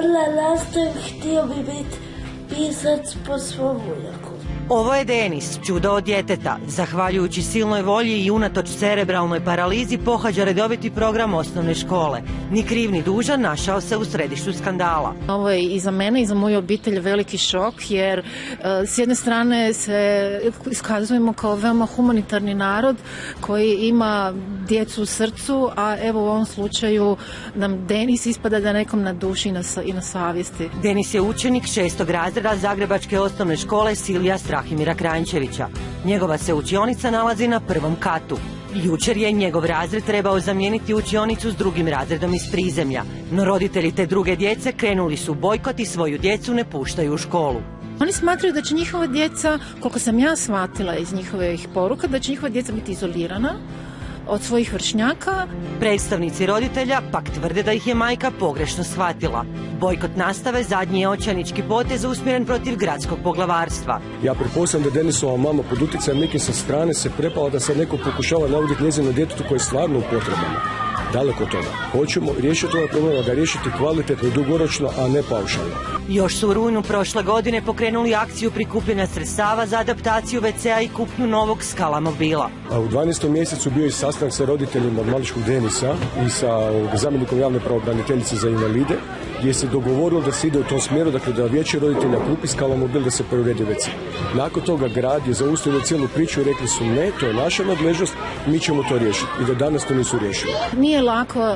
da nastavim, htio bi biti pisac po svom ujaku. Ovo je Denis, čudo od djeteta. Zahvaljujući silnoj volji i unatoč cerebralnoj paralizi pohađa redoviti program osnovne škole. Ni kriv ni dužan našao se u središtu skandala. Ovo je i za mene i za moju obitelj veliki šok jer s jedne strane se iskazujemo kao veoma humanitarni narod koji ima djecu u srcu, a evo u ovom slučaju nam Denis ispada da nekom na duši i na savjesti. Denis je učenik 6. razreda Zagrebačke osnovne škole Silvija Strahimira Kranjčevića. Njegova se učionica nalazi na 1. katu. Jučer je njegov razred trebao zamijeniti učionicu s drugim razredom iz prizemlja, no roditelji te druge djece krenuli su bojkot i svoju djecu ne puštaju u školu. Oni smatraju da će njihova djeca, koliko sam ja shvatila iz njihovih poruka, da će njihova djeca biti izolirana od svojih vršnjaka. Predstavnici roditelja pak tvrde da ih je majka pogrešno shvatila. Bojkot nastave zadnji je očajnički potez usmjeren protiv gradskog poglavarstva. Ja pretpostavljam da Denisova mama pod utjecajem nekim sa strane se prepala da sad neko pokušava navoditi njezino djetetu koje je stvarno u potrebama. Daleko od toga. Hoćemo riješiti ovaj problem, da riješiti kvalitetno i dugoročno, a ne paušalno. Još su u rujnu prošle godine pokrenuli akciju prikupljanja sredstava za adaptaciju WC-a i kupnju novog skala mobila. A u 12. mjesecu bio je sastanak sa roditeljima od mališkog Denisa i sa zamjenikom javne pravobraniteljice za invalide, gdje se dogovorilo da se ide u tom smjeru, dakle da vijeće roditelja kupi skala mobil da se preuredi WC. Nakon toga grad je zaustavio cijelu priču i rekli su ne, to je naša nadležnost, mi ćemo to riješiti. I da danas to nisu riješili. Nije lako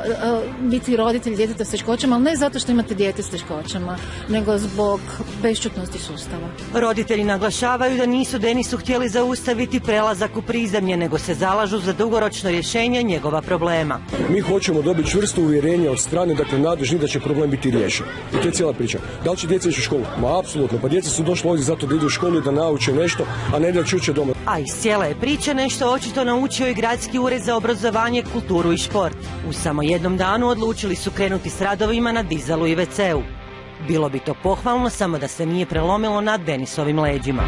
biti roditelj djeteta s teškoćama, ali ne zato što imate dijete s teškoćama, nego zbog bešćutnosti sustava. Roditelji naglašavaju da nisu Denisu htjeli zaustaviti prelazak u prizemlje, nego se zalažu za dugoročno rješenje njegova problema. Mi hoćemo dobiti čvrsto uvjerenje od strane, dakle nadležnih da će problem biti riješen. I to je cijela priča. Da li će djeca ići u školu? Ma apsolutno, pa djeca su došla ovdje zato da idu u školu i da nauče nešto, a ne da čuče doma. A iz cijele priče nešto očito naučio i Gradski ured za obrazovanje, kulturu i šport. U samo jednom danu odlučili su krenuti s radovima na dizalu i WC-u. Bilo bi to pohvalno samo da se nije prelomilo na Denisovim leđima.